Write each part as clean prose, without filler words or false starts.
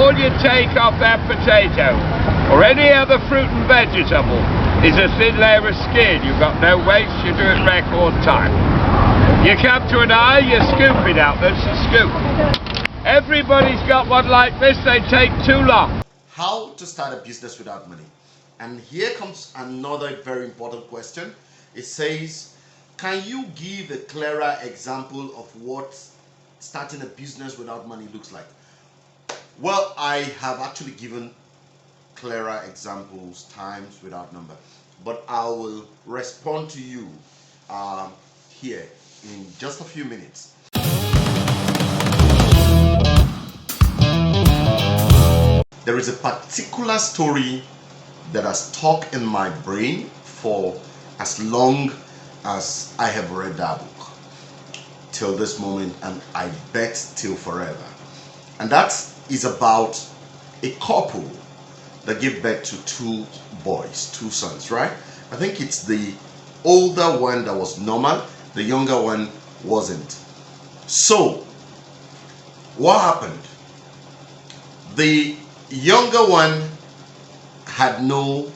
all you take off that potato or any other fruit and vegetable is a thin layer of skin. You've got no waste, you do it record time. You come to an eye, you scoop it out, that's a scoop. Everybody's got one like this, they take too long. How to start a business without money? And here comes another very important question. It says, can you give a clearer example of what starting a business without money looks like? Well, I have actually given clearer examples times without number, but I will respond to you here in just a few minutes. There is a particular story that has stuck in my brain for as long as I have read that book till this moment, and I bet till forever. And that is about a couple that give birth to two boys, two sons, right? I think it's the older one that was normal, the younger one wasn't. So what happened? The younger one had no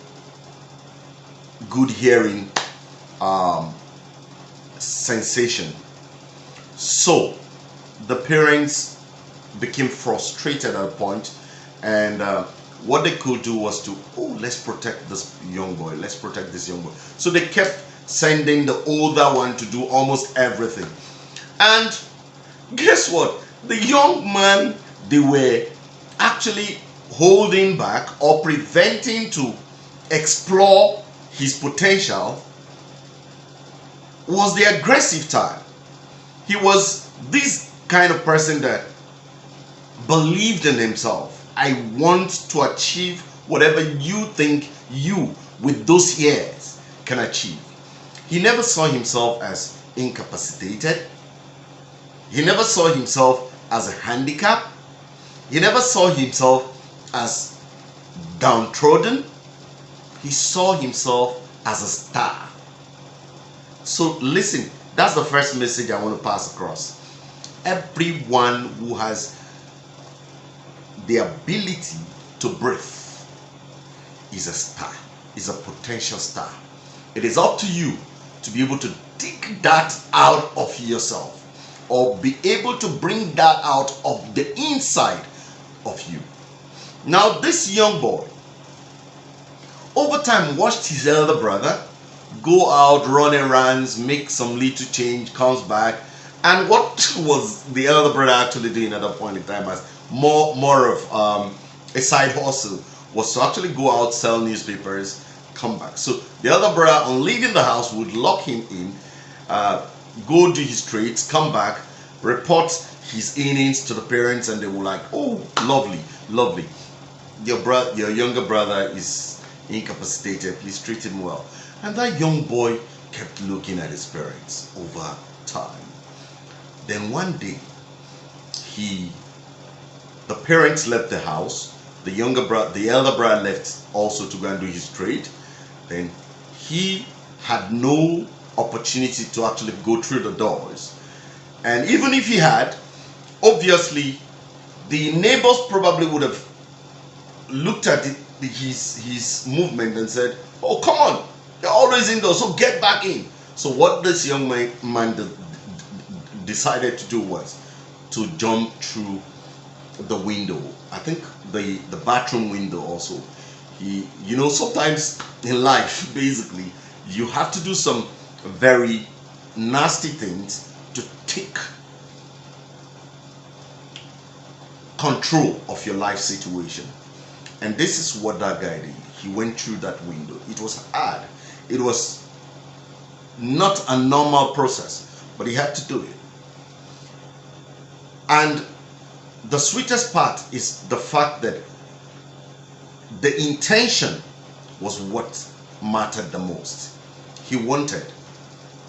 good hearing sensation. So the parents became frustrated at a point, and what they could do was to, let's protect this young boy, let's protect this young boy. So they kept sending the older one to do almost everything. And guess what? The young man they were actually holding back or preventing to explore his potential was the aggressive type. He was this kind of person that believed in himself. I want to achieve whatever you think you, with those years, can achieve. He never saw himself as incapacitated. He never saw himself as a handicap. He never saw himself as downtrodden. He saw himself as a star. So listen, that's the first message I want to pass across. Everyone who has the ability to breathe is a star, is a potential star. It is up to you to be able to dig that out of yourself, or be able to bring that out of the inside of you. Now this young boy over time watched his elder brother go out, run errands, make some little change, comes back, and what was the elder brother actually doing at that point in time as more of a side hustle was to actually go out, sell newspapers, come back. So the elder brother, on leaving the house, would lock him in, go do his trades, come back, report his earnings to the parents, and they were like, oh, lovely, lovely. Your younger brother is incapacitated, please treat him well. And that young boy kept looking at his parents over time. Then one day, the parents left the house. The elder brother left also to go and do his trade. Then he had no opportunity to actually go through the doors. And even if he had, obviously, the neighbors probably would have looked at his movement and said, oh, come on, you're always indoors, so get back in. So what this young man decided to do was to jump through the window. I think the bathroom window also. Sometimes in life, basically, you have to do some very nasty things to take control of your life situation. And this is what that guy did. He went through that window. It was hard. It was not a normal process, but he had to do it. And the sweetest part is the fact that the intention was what mattered the most. He wanted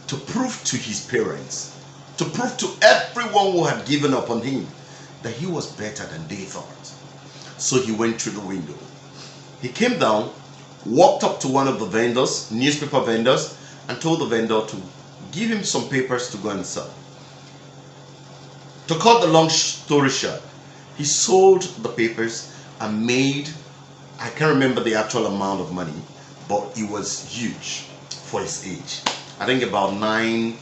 to prove to his parents, to prove to everyone who had given up on him, that he was better than they thought. So he went through the window. He came down, walked up to one of the vendors, newspaper vendors, and told the vendor to give him some papers to go and sell. To cut the long story short, He sold the papers and made, I can't remember the actual amount of money, but it was huge for his age. I think about $9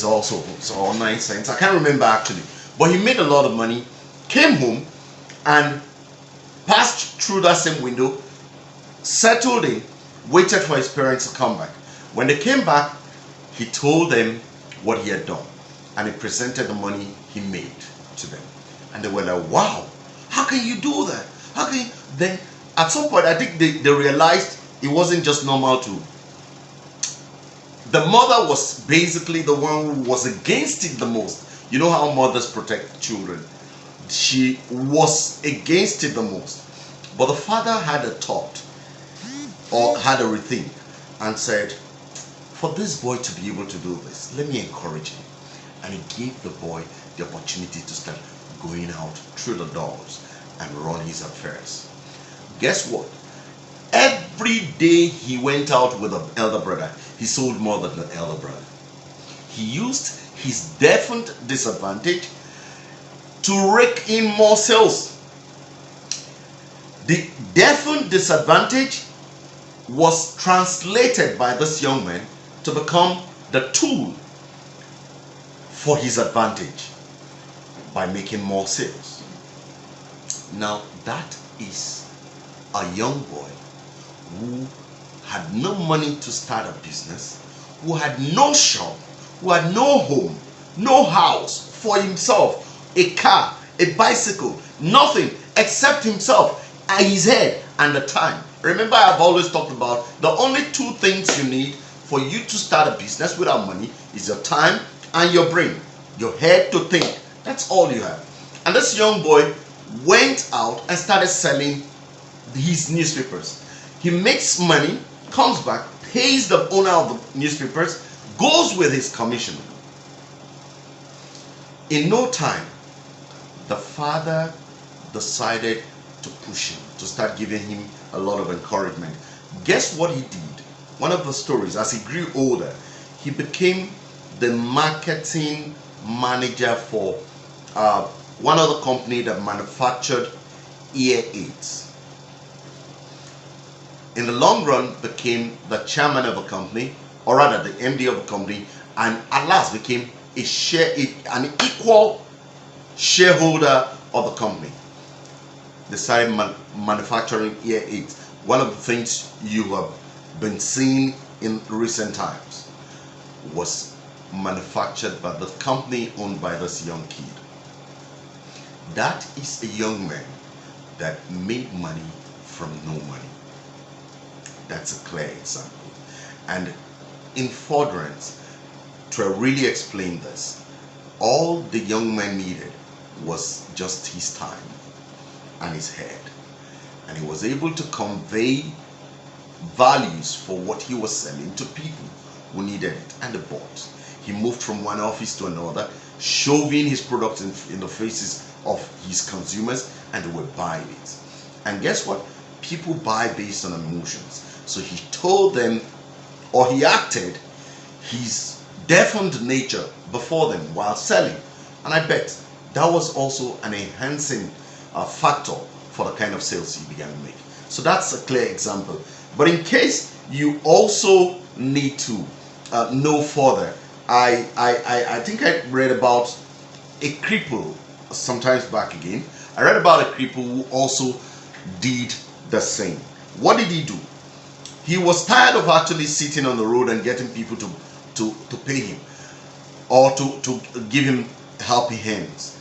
also, or 9 cents. I can't remember actually. But he made a lot of money, came home and passed through that same window, settled in, waited for his parents to come back. When they came back, he told them what he had done, and he presented the money he made to them. And they were like, wow, how can you do that? How can you? Then at some point, I think they realized it wasn't just normal to. The mother was basically the one who was against it the most. You know how mothers protect children. She was against it the most. But the father had a thought, or had a rethink, and said, for this boy to be able to do this, let me encourage him. And he gave the boy the opportunity to start going out through the doors and run his affairs. Guess what? Every day he went out with the elder brother, he sold more than the elder brother. He used his definite disadvantage to rake in more sales. The definite disadvantage was translated by this young man to become the tool for his advantage by making more sales. Now that is a young boy who had no money to start a business, who had no shop, who had no home, no house for himself, a car, a bicycle, nothing except himself and his head and the time. Remember, I've always talked about the only two things you need for you to start a business without money is your time and your brain, your head to think. That's all you have. And this young boy went out and started selling his newspapers. He makes money, comes back, pays the owner of the newspapers, goes with his commission. In no time, the father decided to push him, to start giving him a lot of encouragement. Guess what he did? One of the stories, as he grew older, he became the marketing manager for one other company that manufactured ear aids. In the long run, became the chairman of a company, or rather the MD of a company, and at last became an equal shareholder of the company. They started manufacturing ear aids. One of the things you have been seeing in recent times was manufactured by the company owned by this young kid. That is a young man that made money from no money. That's a clear example. And in furtherance, to really explain this, all the young man needed was just his time and his head. And he was able to convey values for what he was selling to people who needed it, and they bought. He moved from one office to another, shoving his products in the faces of his consumers, and they were buying it. And guess what? People buy based on emotions. So he told them, or he acted his definite nature before them while selling. And I bet that was also an enhancing factor for the kind of sales he began to make. So that's a clear example. But in case you also need to know further, I think I read about a cripple sometimes back again. I read about a cripple who also did the same. What did he do? He was tired of actually sitting on the road and getting people to pay him or to give him helping hands.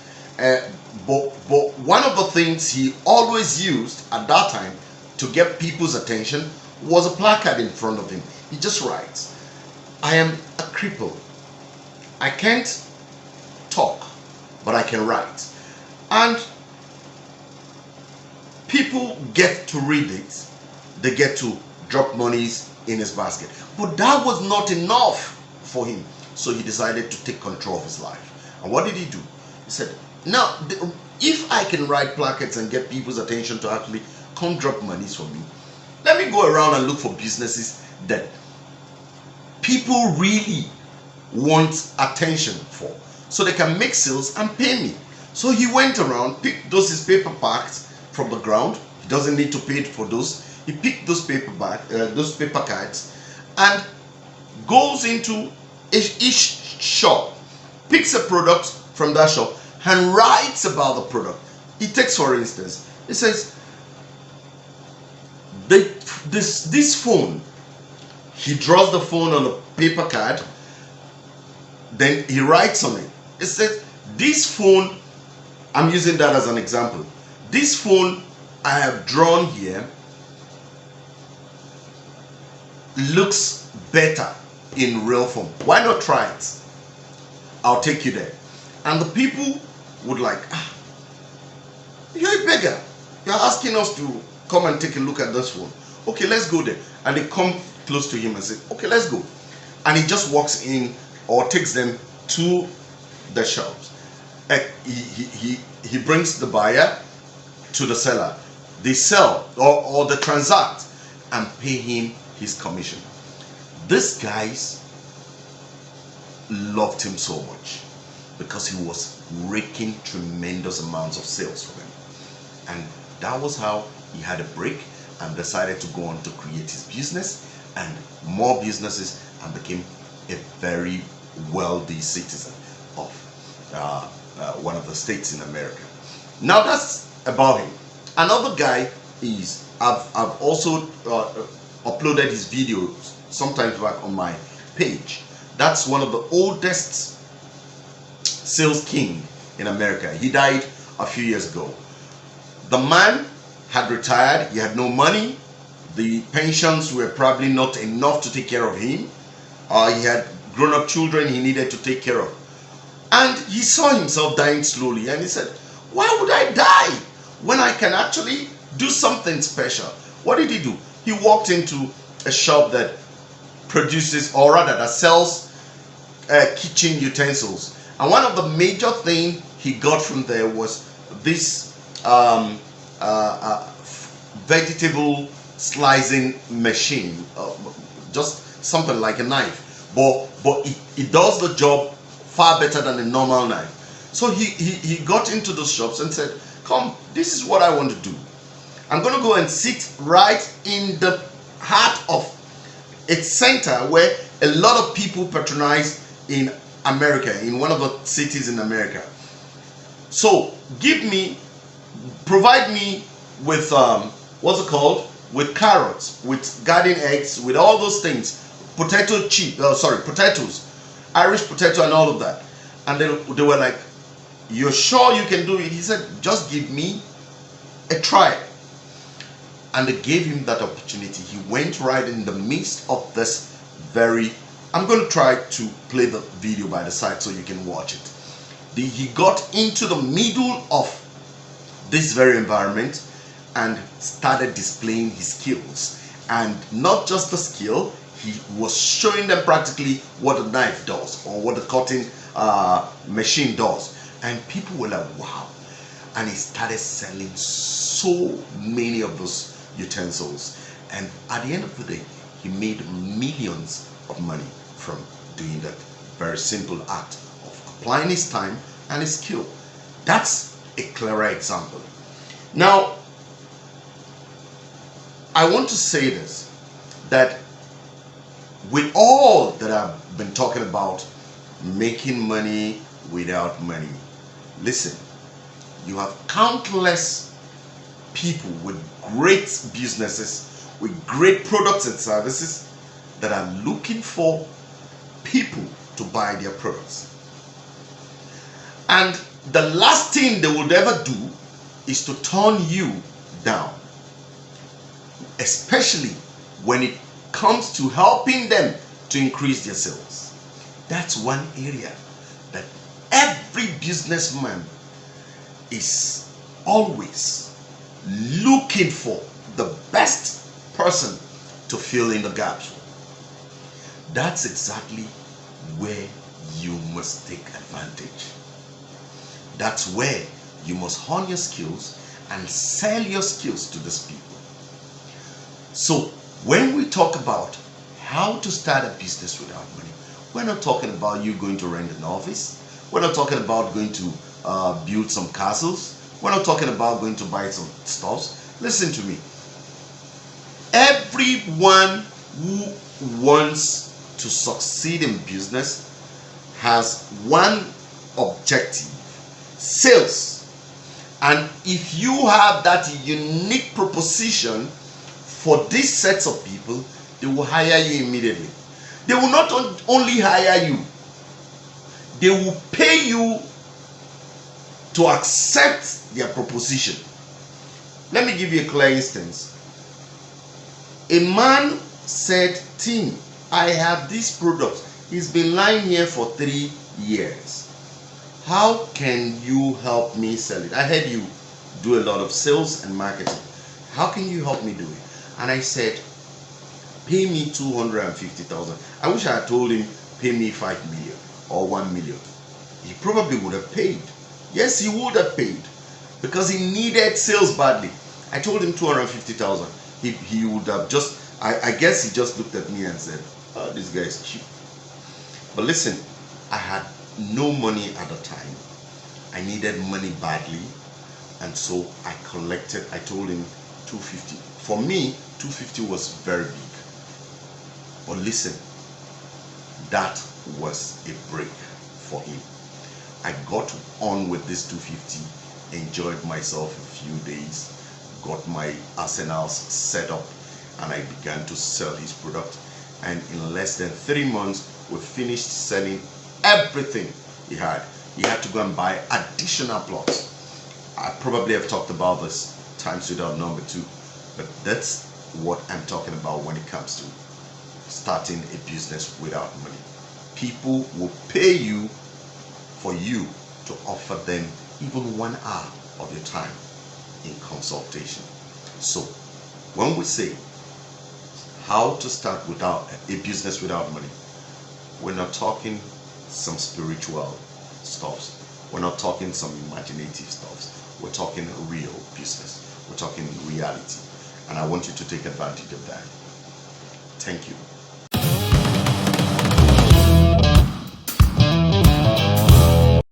But one of the things he always used at that time to get people's attention was a placard in front of him. He just writes, I am a cripple. I can't talk, but I can write. And people get to read it. They get to drop monies in his basket. But that was not enough for him. So he decided to take control of his life. And what did he do? He said, now, if I can write placards and get people's attention to actually come drop monies for me, let me go around and look for businesses that people really want attention for, so they can make sales and pay me. So he went around, picked those his paper bags from the ground. He doesn't need to pay for those. He picked those those paper cards, and goes into each shop, picks a product from that shop, and writes about the product. He takes, for instance, he says, this phone. He draws the phone on a paper card, then he writes on it. It says, this phone, I'm using that as an example. This phone I have drawn here looks better in real form. Why not try it? I'll take you there. And the people would like, you're a beggar. You're asking us to come and take a look at this phone. Okay, let's go there. And they come close to him and say, okay, let's go. And he just walks in or takes them to the shops. He brings the buyer to the seller. They sell or they transact and pay him his commission. These guys loved him so much because he was raking tremendous amounts of sales for them. And that was how he had a break and decided to go on to create his business and more businesses, and became a very wealthy citizen of one of the states in America. Now that's about him. Another guy is, I've also uploaded his videos sometimes back on my page. That's one of the oldest sales king in America. He died a few years ago. The man had retired. He had no money. The pensions were probably not enough to take care of him. He had grown-up children he needed to take care of. And he saw himself dying slowly, and he said, why would I die when I can actually do something special? What did he do? He walked into a shop that produces, or rather that sells kitchen utensils. And one of the major things he got from there was this vegetable slicing machine, just something like a knife, but it does the job far better than a normal knife. So he got into those shops and said, come, this is what I want to do. I'm going to go and sit right in the heart of a center where a lot of people patronize in America, in one of the cities in America. So provide me with what's it called? With carrots, with garden eggs, with all those things, potatoes, Irish potato and all of that. And they were like, you're sure you can do it? He said, just give me a try. And they gave him that opportunity. He went right in the midst of this very, I'm going to try to play the video by the side so you can watch it. He got into the middle of this very environment and started displaying his skills. And not just the skill, he was showing them practically what a knife does or what the cutting machine does. And people were like, wow. And he started selling so many of those utensils. And at the end of the day, he made millions of money from doing that very simple act of applying his time and his skill. That's a clearer example. Now, I want to say this, that with all that I've been talking about, making money without money, listen, you have countless people with great businesses, with great products and services that are looking for people to buy their products. And the last thing they would ever do is to turn you down, especially when it comes to helping them to increase their sales. That's one area that every businessman is always looking for the best person to fill in the gaps. That's exactly where you must take advantage. That's where you must hone your skills and sell your skills to these people. So when we talk about how to start a business without money, we're not talking about you going to rent an office. We're not talking about going to build some castles. We're not talking about going to buy some stuffs. Listen to me. Everyone who wants to succeed in business has one objective: sales. And if you have that unique proposition for these sets of people, they will hire you immediately. They will not only hire you, they will pay you to accept their proposition. Let me give you a clear instance. A man said, Tim, I have this product. It's been lying here for 3 years. How can you help me sell it? I heard you do a lot of sales and marketing. How can you help me do it? And I said, pay me 250,000. I wish I had told him, pay me 5 million or 1 million. He probably would have paid. Yes, he would have paid because he needed sales badly. I told him 250,000. He would have just, I guess he just looked at me and said, oh, this guy is cheap. But listen, I had no money at the time. I needed money badly, and so I told him 250. For me, 250 was very big. But listen, that was a break for him. I got on with this 250, enjoyed myself a few days, got my arsenals set up, and I began to sell his product. And in less than 3 months, we finished selling everything he had. He had to go and buy additional plots. I probably have talked about this times without number 2, but that's what I'm talking about when it comes to starting a business without money. People will pay you for you to offer them even 1 hour of your time in consultation. So when we say how to start without a business without money, we're not talking some spiritual stuffs. We're not talking some imaginative stuffs. We're talking real business. We're talking reality. And I want you to take advantage of that. Thank you.